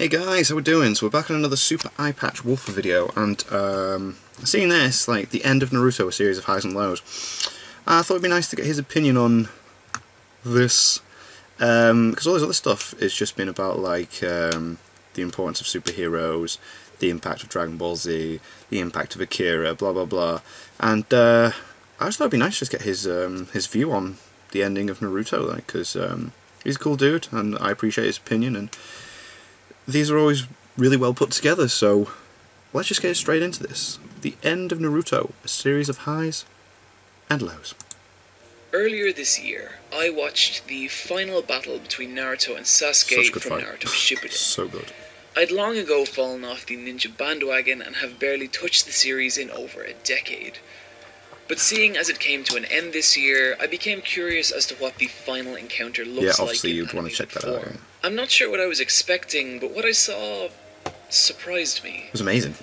Hey guys, how we doing? So we're back on another Super Eye Patch Wolfer video, and seeing this, like the end of Naruto, a series of highs and lows, I thought it'd be nice to get his opinion on this, because all this other stuff has just been about like the importance of superheroes, the impact of Dragon Ball Z, the impact of Akira, blah blah blah, and I just thought it'd be nice to just get his view on the ending of Naruto, like, because he's a cool dude, and I appreciate his opinion, and these are always really well put together, so let's just get straight into this. The end of Naruto, a series of highs and lows. Earlier this year, I watched the final battle between Naruto and Sasuke from fight. Naruto Shippuden. So good. I'd long ago fallen off the ninja bandwagon and have barely touched the series in over a decade. But seeing as it came to an end this year, I became curious as to what the final encounter looks like. Yeah, obviously you'd want to check that out. Yeah. I'm not sure what I was expecting, but what I saw surprised me. It was amazing.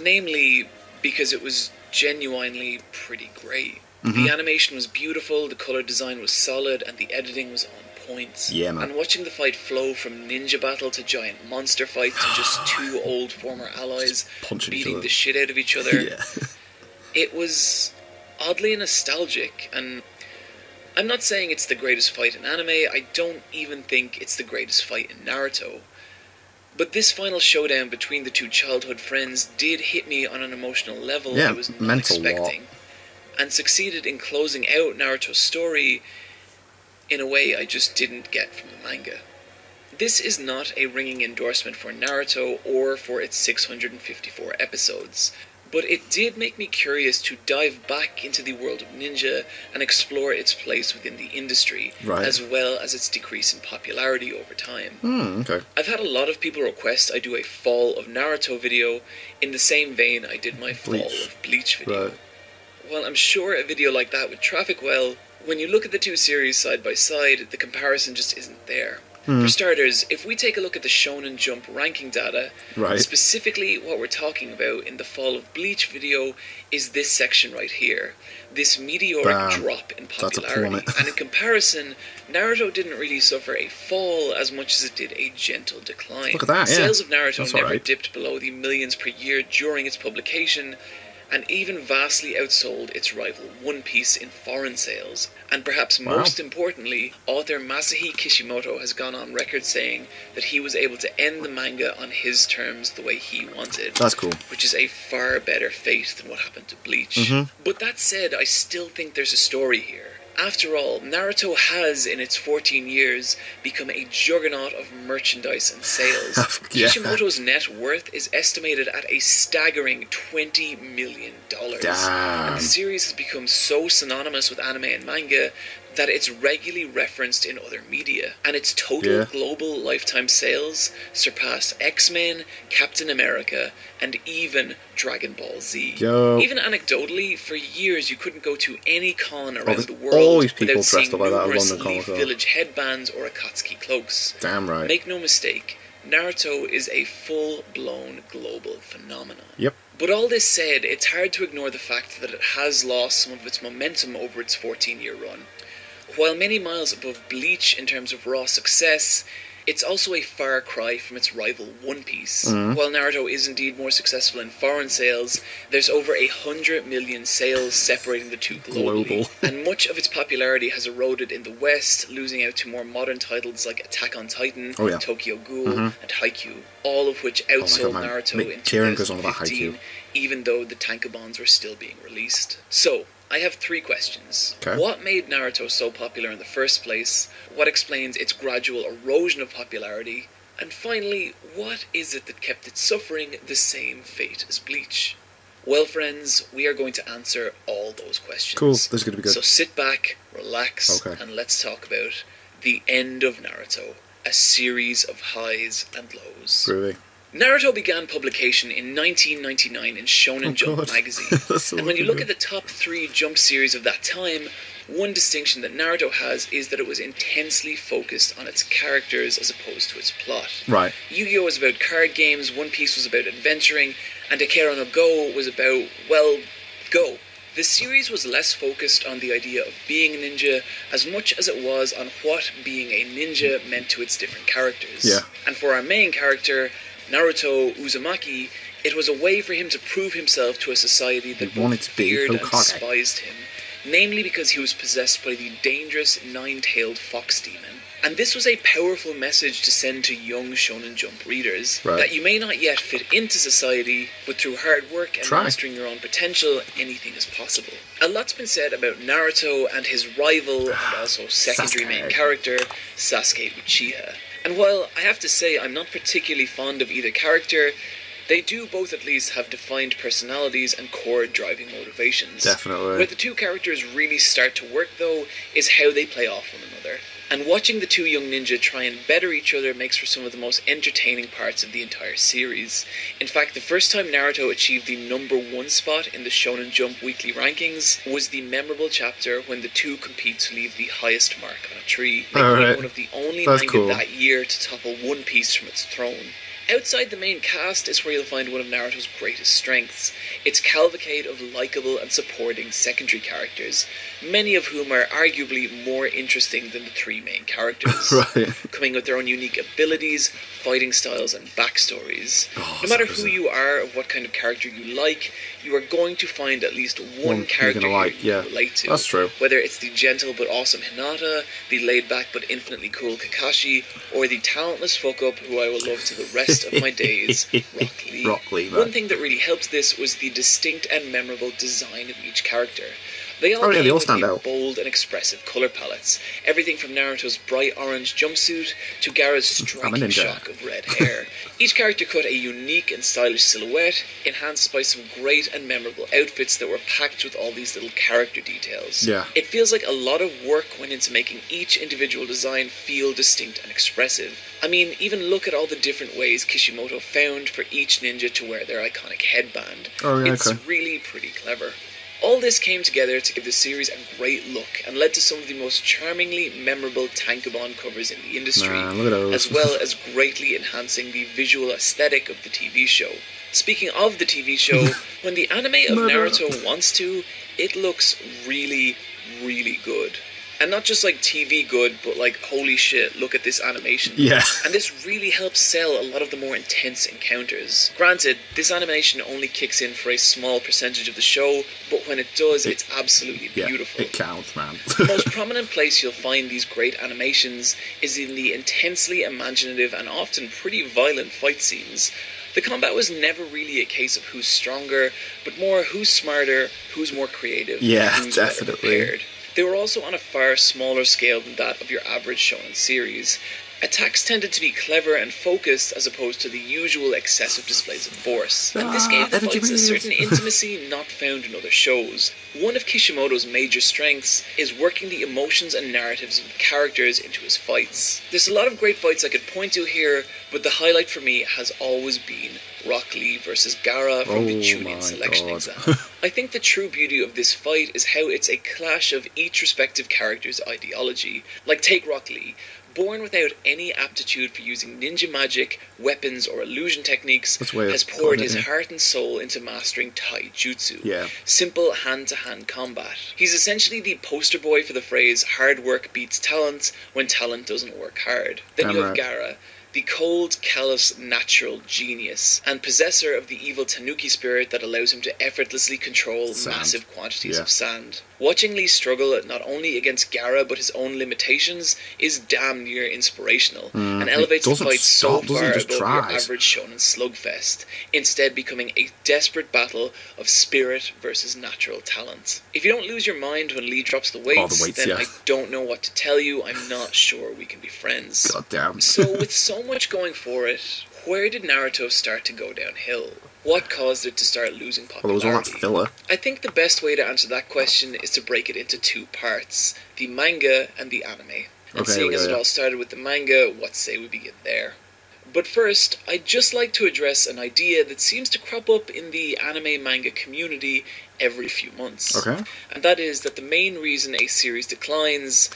Namely, because it was genuinely pretty great. The animation was beautiful, the colour design was solid, and the editing was on point. Yeah, man. And watching the fight flow from ninja battle to giant monster fight to just two old former allies beating the shit out of each other, Yeah. it was oddly nostalgic. And I'm not saying it's the greatest fight in anime, I don't even think it's the greatest fight in Naruto. But this final showdown between the two childhood friends did hit me on an emotional level I was not expecting, and succeeded in closing out Naruto's story in a way I just didn't get from the manga. This is not a ringing endorsement for Naruto or for its 654 episodes, but it did make me curious to dive back into the world of ninja and explore its place within the industry, as well as its decrease in popularity over time. Okay. I've had a lot of people request I do a Fall of Naruto video in the same vein I did my Fall of Bleach video. While I'm sure a video like that would traffic well, when you look at the two series side by side, the comparison just isn't there. For starters, if we take a look at the Shonen Jump ranking data, specifically what we're talking about in the Fall of Bleach video is this section right here. This meteoric drop in popularity. And in comparison, Naruto didn't really suffer a fall as much as it did a gentle decline. Look at that, Sales of Naruto never dipped below the millions per year during its publication, and even vastly outsold its rival One Piece in foreign sales. And perhaps most importantly, author Masahi Kishimoto has gone on record saying that he was able to end the manga on his terms the way he wanted. That's cool. Which is a far better fate than what happened to Bleach. But that said, I still think there's a story here. After all, Naruto has, in its 14 years, become a juggernaut of merchandise and sales. Kishimoto's net worth is estimated at a staggering $20 million. And the series has become so synonymous with anime and manga that it's regularly referenced in other media, and its total global lifetime sales surpass X-Men, Captain America, and even Dragon Ball Z. Even anecdotally, for years you couldn't go to any con around the world without seeing numerous Leaf Village headbands or Akatsuki cloaks. Damn right. Make no mistake, Naruto is a full-blown global phenomenon. But all this said, it's hard to ignore the fact that it has lost some of its momentum over its 14-year run. While many miles above Bleach in terms of raw success, it's also a far cry from its rival One Piece. While Naruto is indeed more successful in foreign sales, there's over 100 million sales separating the two globally. And much of its popularity has eroded in the West, losing out to more modern titles like Attack on Titan, Tokyo Ghoul, and Haikyuu, all of which outsold Naruto in 2015, even though the tankobons were still being released. So, I have three questions. What made Naruto so popular in the first place? What explains its gradual erosion of popularity? And finally, what is it that kept it suffering the same fate as Bleach? Well, friends, we are going to answer all those questions. Cool, this is going to be good. So sit back, relax, and let's talk about the end of Naruto, a series of highs and lows. Groovy. Naruto began publication in 1999 in Shonen Jump magazine, and when you look at the top 3 Jump series of that time, one distinction that Naruto has is that it was intensely focused on its characters as opposed to its plot. Yu-Gi-Oh! Was about card games, One Piece was about adventuring, and Akira no Go was about, well, Go. The series was less focused on the idea of being a ninja as much as it was on what being a ninja meant to its different characters. Yeah. And for our main character, Naruto Uzumaki, it was a way for him to prove himself to a society that both feared and despised him, namely because he was possessed by the dangerous nine-tailed fox demon. And this was a powerful message to send to young Shonen Jump readers, that you may not yet fit into society, but through hard work and mastering your own potential, anything is possible. A lot's been said about Naruto and his rival and also secondary main character, Sasuke Uchiha. And while I have to say I'm not particularly fond of either character, they do both at least have defined personalities and core driving motivations. Definitely. Where the two characters really start to work, though, is how they play off one another. And watching the two young ninja try and better each other makes for some of the most entertaining parts of the entire series. In fact, the first time Naruto achieved the #1 spot in the Shonen Jump weekly rankings was the memorable chapter when the two compete to leave the highest mark on a tree, making it one of the only manga that year to topple One Piece from its throne. Outside the main cast is where you'll find one of Naruto's greatest strengths, its cavalcade of likeable and supporting secondary characters, many of whom are arguably more interesting than the three main characters, coming with their own unique abilities, fighting styles and backstories. No matter who you are or what kind of character you like, you are going to find at least one character you relate to. That's true. Whether it's the gentle but awesome Hinata, the laid-back but infinitely cool Kakashi, or the talentless fuck-up who I will love to the rest of my days, Rock Lee. One thing that really helped this was the distinct and memorable design of each character. They all stand out. Bold and expressive colour palettes. Everything from Naruto's bright orange jumpsuit to Gaara's striking shock of red hair. Each character cut a unique and stylish silhouette, enhanced by some great and memorable outfits that were packed with all these little character details. It feels like a lot of work went into making each individual design feel distinct and expressive. I mean, even look at all the different ways Kishimoto found for each ninja to wear their iconic headband. It's really pretty clever. All this came together to give the series a great look and led to some of the most charmingly memorable tankobon covers in the industry, as well as greatly enhancing the visual aesthetic of the TV show. Speaking of the TV show, when the anime of Naruto wants to, it looks really, really good. And not just like TV good, but like, holy shit, look at this animation. And this really helps sell a lot of the more intense encounters. Granted, this animation only kicks in for a small percentage of the show, but when it does, it's absolutely beautiful. It counts, man. The most prominent place you'll find these great animations is in the intensely imaginative and often pretty violent fight scenes. The combat was never really a case of who's stronger, but more who's smarter, who's more creative, who's better prepared. They were also on a far smaller scale than that of your average shonen series. Attacks tended to be clever and focused as opposed to the usual excessive displays of force, and this gave the fights a certain intimacy not found in other shows. One of Kishimoto's major strengths is working the emotions and narratives of the characters into his fights. There's a lot of great fights I could point to here, but the highlight for me has always been Rock Lee versus Gaara from the Chunin selection exam. I think the true beauty of this fight is how it's a clash of each respective character's ideology. Like, take Rock Lee. Born without any aptitude for using ninja magic, weapons, or illusion techniques, has poured his heart and soul into mastering Tai Jutsu. Simple hand-to-hand combat. He's essentially the poster boy for the phrase, hard work beats talent when talent doesn't work hard. Then you have Gaara, the cold, callous, natural genius, and possessor of the evil Tanuki spirit that allows him to effortlessly control massive quantities of sand. Watching Lee struggle not only against Gaara but his own limitations is damn near inspirational, and elevates the fight so far above your average shonen slugfest, instead becoming a desperate battle of spirit versus natural talent. If you don't lose your mind when Lee drops the weights, then I don't know what to tell you. I'm not sure we can be friends. Goddamn. So with so much going for it, where did Naruto start to go downhill? What caused it to start losing popularity? Well, there was all that filler. I think the best way to answer that question is to break it into two parts, the manga and the anime. And seeing as it all started with the manga, what say we begin there? But first, I'd just like to address an idea that seems to crop up in the anime manga community every few months. And that is that the main reason a series declines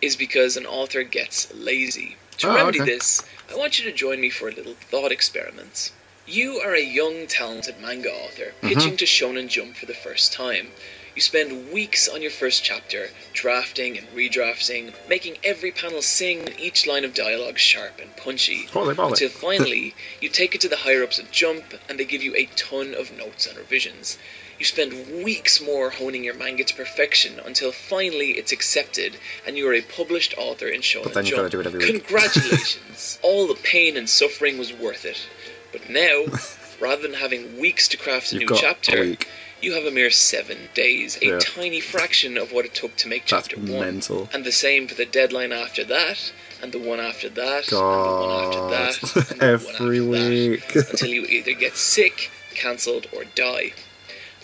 is because an author gets lazy. To remedy this, I want you to join me for a little thought experiment. You are a young, talented manga author, pitching to Shonen Jump for the first time. You spend weeks on your first chapter, drafting and redrafting, making every panel sing and each line of dialogue sharp and punchy. Until finally, you take it to the higher-ups at Jump, and they give you a ton of notes and revisions. You spend weeks more honing your manga to perfection until finally it's accepted and you are a published author in Shonen Jump. Do it every week. Congratulations! All the pain and suffering was worth it. But now, rather than having weeks to craft a new chapter, you have a mere 7 days, a tiny fraction of what it took to make chapter 1. Mental. And the same for the deadline after that, and the one after that, and the one after that, and the every one after week. that, until you either get sick, cancelled, or die.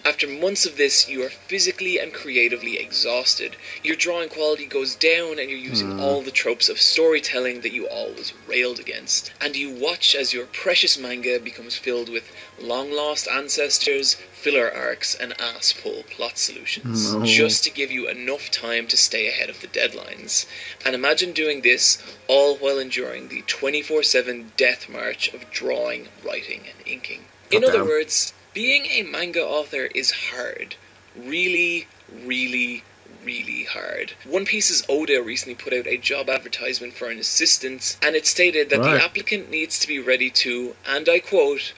After months of this, you are physically and creatively exhausted. Your drawing quality goes down and you're using all the tropes of storytelling that you always railed against. And you watch as your precious manga becomes filled with long-lost ancestors, filler arcs, and ass-pull plot solutions. Just to give you enough time to stay ahead of the deadlines. And imagine doing this all while enduring the 24/7 death march of drawing, writing, and inking. In other words, being a manga author is hard. Really, really, really hard. One Piece's Oda recently put out a job advertisement for an assistant, and it stated that the applicant needs to be ready to, and I quote,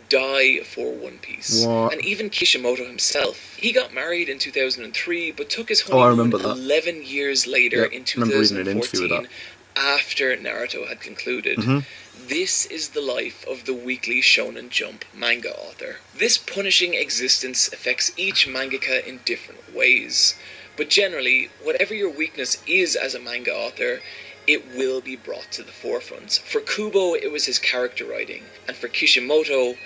die for One Piece. And even Kishimoto himself. He got married in 2003, but took his honeymoon 11 years later in 2014, after Naruto had concluded. This is the life of the weekly Shonen Jump manga author. This punishing existence affects each mangaka in different ways. But generally, whatever your weakness is as a manga author, it will be brought to the forefront. For Kubo, it was his character writing, and for Kishimoto,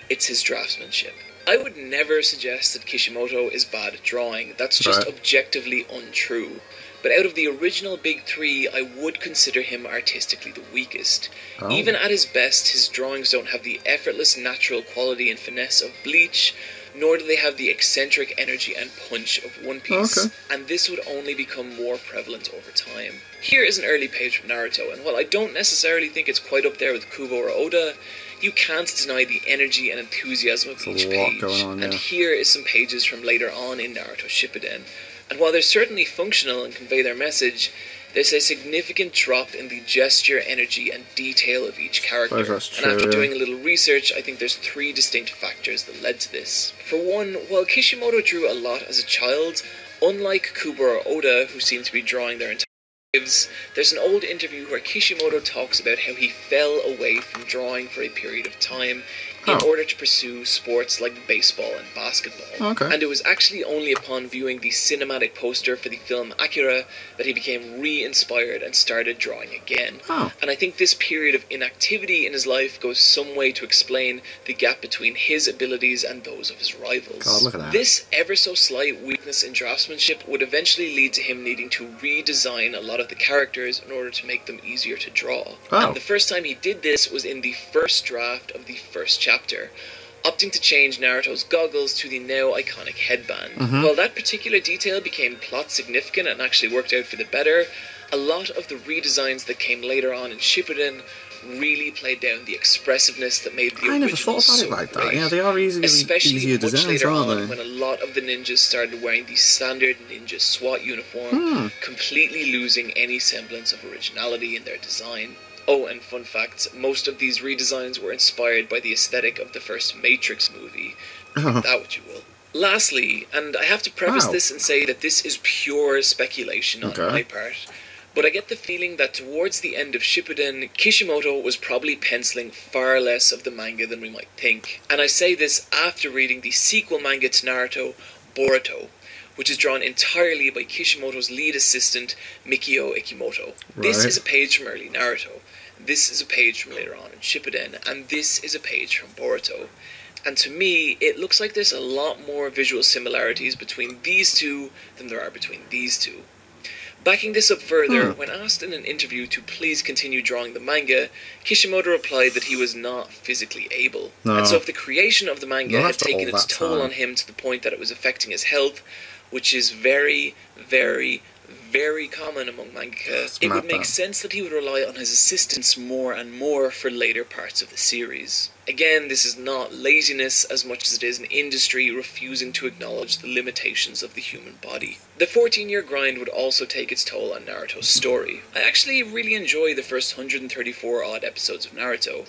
it's his draftsmanship. I would never suggest that Kishimoto is bad at drawing. That's just objectively untrue. But out of the original big three, I would consider him artistically the weakest. Even at his best, his drawings don't have the effortless natural quality and finesse of Bleach, nor do they have the eccentric energy and punch of One Piece. And this would only become more prevalent over time. Here is an early page from Naruto, and while I don't necessarily think it's quite up there with Kubo or Oda, you can't deny the energy and enthusiasm of each page. And here is some pages from later on in Naruto Shippuden. And while they're certainly functional and convey their message, there's a significant drop in the gesture, energy, and detail of each character. And after doing a little research, I think there's 3 distinct factors that led to this. For one, while Kishimoto drew a lot as a child, unlike Kubo or Oda, who seem to be drawing their entire lives, there's an old interview where Kishimoto talks about how he fell away from drawing for a period of time in order to pursue sports like baseball and basketball. And it was actually only upon viewing the cinematic poster for the film Akira that he became re-inspired and started drawing again. And I think this period of inactivity in his life goes some way to explain the gap between his abilities and those of his rivals. Look at that. This ever so slight weakness in draftsmanship would eventually lead to him needing to redesign a lot of the characters in order to make them easier to draw. And the first time he did this was in the first draft of the first chapter, opting to change Naruto's goggles to the now iconic headband. While that particular detail became plot significant and actually worked out for the better, a lot of the redesigns that came later on in Shippuden really played down the expressiveness that made the original so great. I never thought about it like that. Yeah, they are easier designs, later aren't on, they? when a lot of the ninjas started wearing the standard ninja SWAT uniform, completely losing any semblance of originality in their design. Oh, and fun fact, most of these redesigns were inspired by the aesthetic of the first Matrix movie. Make that what you will. Lastly, and I have to preface this and say that this is pure speculation on my part, but I get the feeling that towards the end of Shippuden, Kishimoto was probably penciling far less of the manga than we might think. And I say this after reading the sequel manga to Naruto, Boruto, which is drawn entirely by Kishimoto's lead assistant, Mikio Ikimoto. This is a page from early Naruto. This is a page from later on in Shippuden, and this is a page from Boruto. And to me, it looks like there's a lot more visual similarities between these two than there are between these two. Backing this up further, when asked in an interview to please continue drawing the manga, Kishimoto replied that he was not physically able. And so if the creation of the manga had taken its toll on him to the point that it was affecting his health, which is very, very, very common among mangaka, it would make sense that he would rely on his assistants more and more for later parts of the series. Again, this is not laziness as much as it is an industry refusing to acknowledge the limitations of the human body. The 14-year grind would also take its toll on Naruto's story. I actually really enjoy the first 134 odd episodes of Naruto.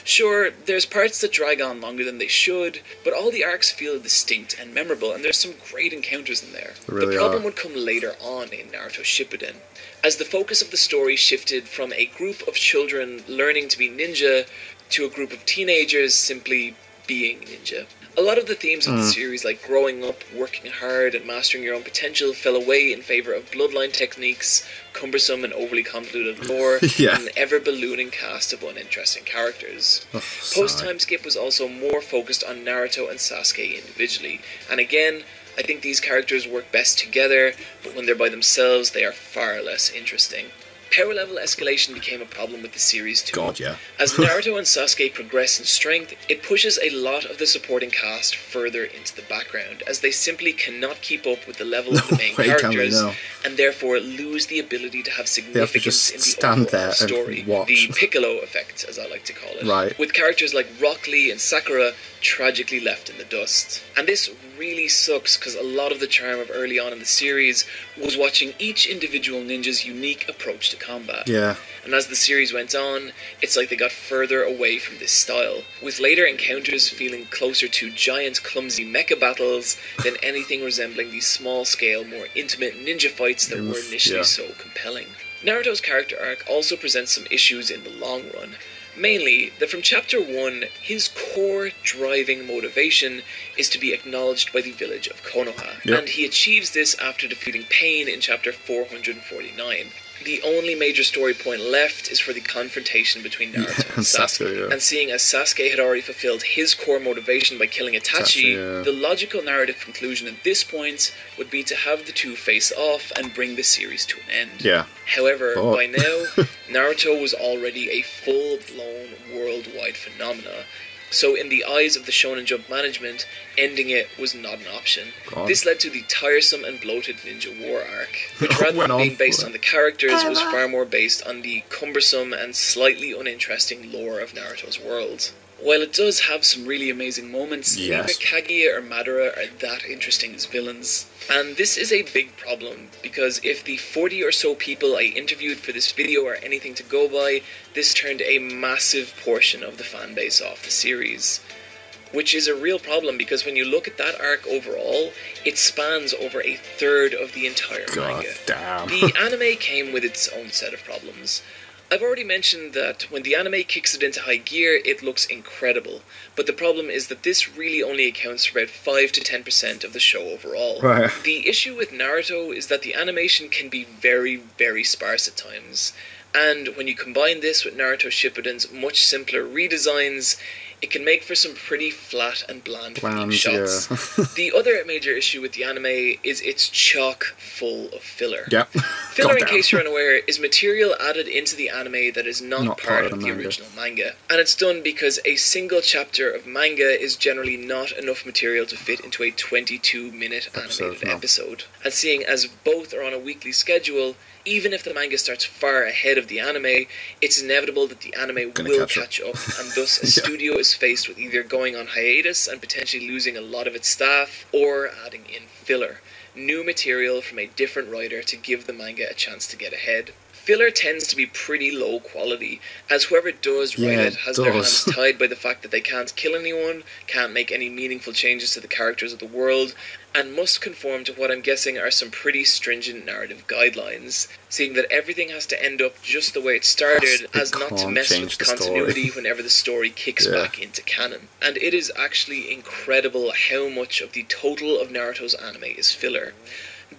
Sure, there's parts that drag on longer than they should, but all the arcs feel distinct and memorable, and there's some great encounters in there. The problem would come later on in Naruto Shippuden, as the focus of the story shifted from a group of children learning to be ninja to a group of teenagers simply being ninja. A lot of the themes of the series, like growing up, working hard, and mastering your own potential, fell away in favour of bloodline techniques, cumbersome and overly convoluted lore, and an ever-ballooning cast of uninteresting characters. Post-time skip was also more focused on Naruto and Sasuke individually, and again, I think these characters work best together, but when they're by themselves, they are far less interesting. Power level escalation became a problem with the series too. As Naruto and Sasuke progress in strength, it pushes a lot of the supporting cast further into the background, as they simply cannot keep up with the level of the main characters, and therefore lose the ability to have significance in the overall story. The Piccolo effect, as I like to call it. With characters like Rock Lee and Sakura tragically left in the dust. And this really sucks, because a lot of the charm of early on in the series was watching each individual ninja's unique approach to combat. And as the series went on, it's like they got further away from this style, with later encounters feeling closer to giant clumsy mecha battles than anything resembling these small-scale, more intimate ninja fights that were initially so compelling. Naruto's character arc also presents some issues in the long run. Mainly, that from Chapter 1, his core driving motivation is to be acknowledged by the village of Konoha, and he achieves this after defeating Pain in Chapter 449. The only major story point left is for the confrontation between Naruto and Sasuke. And seeing as Sasuke had already fulfilled his core motivation by killing Itachi, the logical narrative conclusion at this point would be to have the two face off and bring the series to an end. However, by now, Naruto was already a full-blown worldwide phenomena, so in the eyes of the Shonen Jump management, ending it was not an option. This led to the tiresome and bloated Ninja War arc, which rather than being based on the characters, was far more based on the cumbersome and slightly uninteresting lore of Naruto's world. While it does have some really amazing moments, neither Kaguya or Madara are that interesting as villains. And this is a big problem, because if the 40 or so people I interviewed for this video are anything to go by, this turned a massive portion of the fanbase off the series. Which is a real problem, because when you look at that arc overall, it spans over a third of the entire manga. The anime came with its own set of problems. I've already mentioned that when the anime kicks it into high gear, it looks incredible, but the problem is that this really only accounts for about 5 to 10% of the show overall. The issue with Naruto is that the animation can be very, very sparse at times, and when you combine this with Naruto Shippuden's much simpler redesigns, it can make for some pretty flat and bland shots. The other major issue with the anime is it's chock full of filler. Filler, in case you're unaware, is material added into the anime that is not part of the original manga. And it's done because a single chapter of manga is generally not enough material to fit into a 22-minute animated episode. And seeing as both are on a weekly schedule, even if the manga starts far ahead of the anime, it's inevitable that the anime will catch up, and thus a studio is faced with either going on hiatus and potentially losing a lot of its staff, or adding in filler, new material from a different writer to give the manga a chance to get ahead. Filler tends to be pretty low quality, as whoever does write it has their hands tied by the fact that they can't kill anyone, can't make any meaningful changes to the characters of the world, and must conform to what I'm guessing are some pretty stringent narrative guidelines, seeing that everything has to end up just the way it started, as not to mess with continuity whenever the story kicks back into canon. And it is actually incredible how much of the total of Naruto's anime is filler.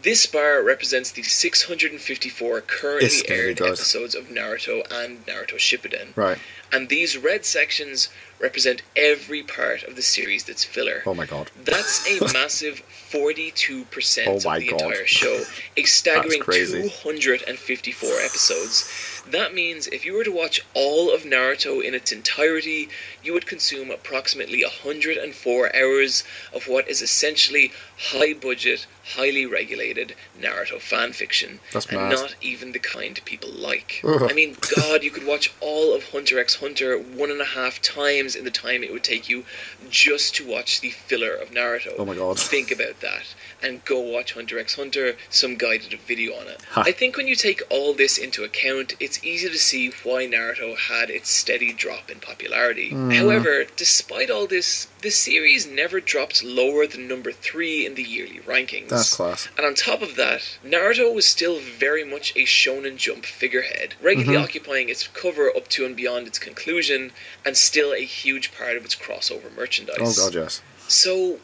This bar represents the 654 currently aired episodes of Naruto and Naruto Shippuden. And these red sections represent every part of the series that's filler. Oh my god. That's a massive 42% of the entire show, a staggering 254 episodes. That means if you were to watch all of Naruto in its entirety, you would consume approximately 104 hours of what is essentially high-budget, highly regulated Naruto fanfiction. That's and mad. Not even the kind people like. I mean, God, you could watch all of Hunter x Hunter 1.5 times in the time it would take you just to watch the filler of Naruto. Oh my god. Think about that. And go watch Hunter x Hunter. Some guy did a video on it. I think when you take all this into account, it's easy to see why Naruto had its steady drop in popularity. However, despite all this, the series never dropped lower than number 3 in the yearly rankings. That's class. And on top of that, Naruto was still very much a Shonen Jump figurehead, regularly occupying its cover up to and beyond its conclusion, and still a huge part of its crossover merchandise. Oh god, yes. So,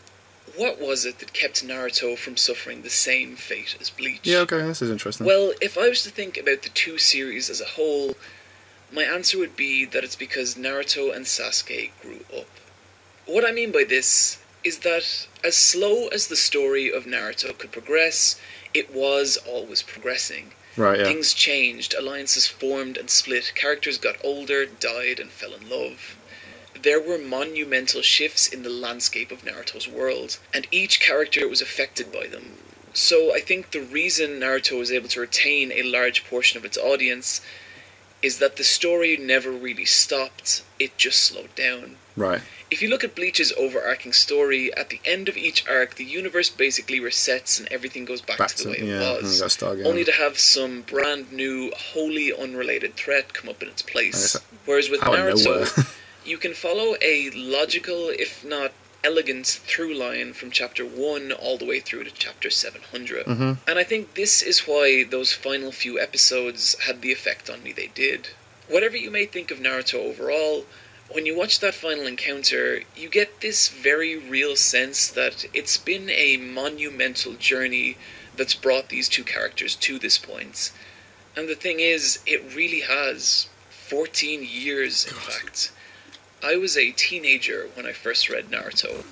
what was it that kept Naruto from suffering the same fate as Bleach? Yeah, okay, this is interesting. Well, if I was to think about the two series as a whole, my answer would be that it's because Naruto and Sasuke grew up. What I mean by this is that as slow as the story of Naruto could progress, it was always progressing. Right, yeah. Things changed, alliances formed and split, characters got older, died, and fell in love. There were monumental shifts in the landscape of Naruto's world, and each character was affected by them. So I think the reason Naruto was able to retain a large portion of its audience is that the story never really stopped, it just slowed down. Right. If you look at Bleach's overarching story, at the end of each arc, the universe basically resets and everything goes back to the way it was, only to have some brand new, wholly unrelated threat come up in its place. Whereas with Naruto, you can follow a logical, if not elegant, through line from chapter 1 all the way through to chapter 700. And I think this is why those final few episodes had the effect on me they did. Whatever you may think of Naruto overall, when you watch that final encounter, you get this very real sense that it's been a monumental journey that's brought these two characters to this point. And the thing is, it really has. 14 years, in fact. I was a teenager when I first read Naruto,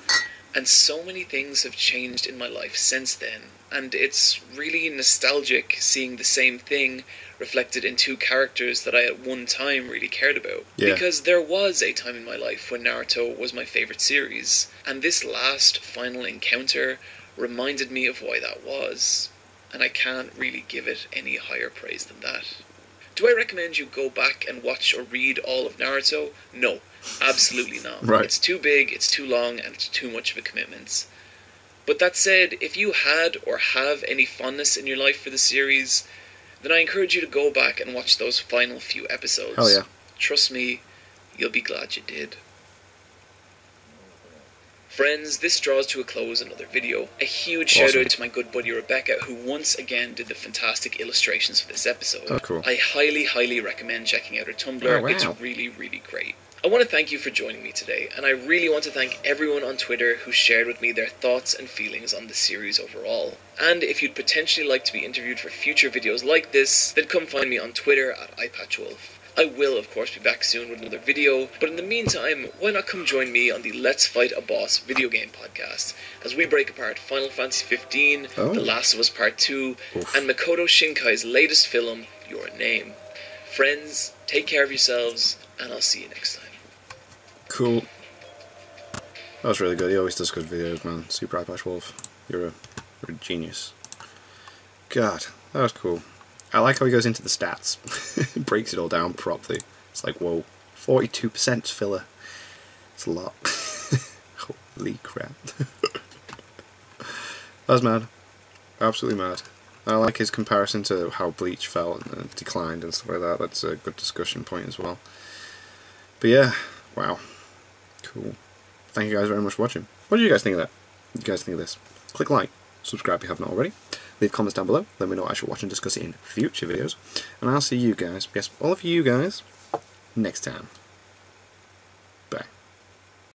and so many things have changed in my life since then, and it's really nostalgic seeing the same thing reflected in two characters that I at one time really cared about. Yeah. Because there was a time in my life when Naruto was my favourite series, and this last final encounter reminded me of why that was, and I can't really give it any higher praise than that. Do I recommend you go back and watch or read all of Naruto? No, absolutely not. Right. It's too big, it's too long, and it's too much of a commitment. But that said, if you had or have any fondness in your life for the series, then I encourage you to go back and watch those final few episodes. Hell yeah. Trust me, you'll be glad you did. Friends, this draws to a close another video. A huge shout out to my good buddy Rebecca, who once again did the fantastic illustrations for this episode. Oh, cool. I highly recommend checking out her Tumblr. Oh, wow. It's really great. I want to thank you for joining me today, and I really want to thank everyone on Twitter who shared with me their thoughts and feelings on the series overall. And if you'd potentially like to be interviewed for future videos like this, then come find me on Twitter at iPatchWolf. I will, of course, be back soon with another video, but in the meantime, why not come join me on the Let's Fight a Boss video game podcast, as we break apart Final Fantasy XV, The Last of Us Part 2, and Makoto Shinkai's latest film, Your Name. Friends, take care of yourselves, and I'll see you next time. Cool. That was really good. He always does good videos, man. Super Eyepatch Wolf. You're a genius. God, that was cool. I like how he goes into the stats. He breaks it all down properly. It's like, whoa, 42% filler. It's a lot. Holy crap. That was mad. Absolutely mad. I like his comparison to how Bleach felt and declined and stuff like that. That's a good discussion point as well. But yeah, wow. Cool. Thank you guys very much for watching. What did you guys think of that? What do you guys think of this? Click like, subscribe if you haven't already. Leave comments down below, let me know what I should watch and discuss it in future videos. And I'll see you guys, yes, all of you guys, next time.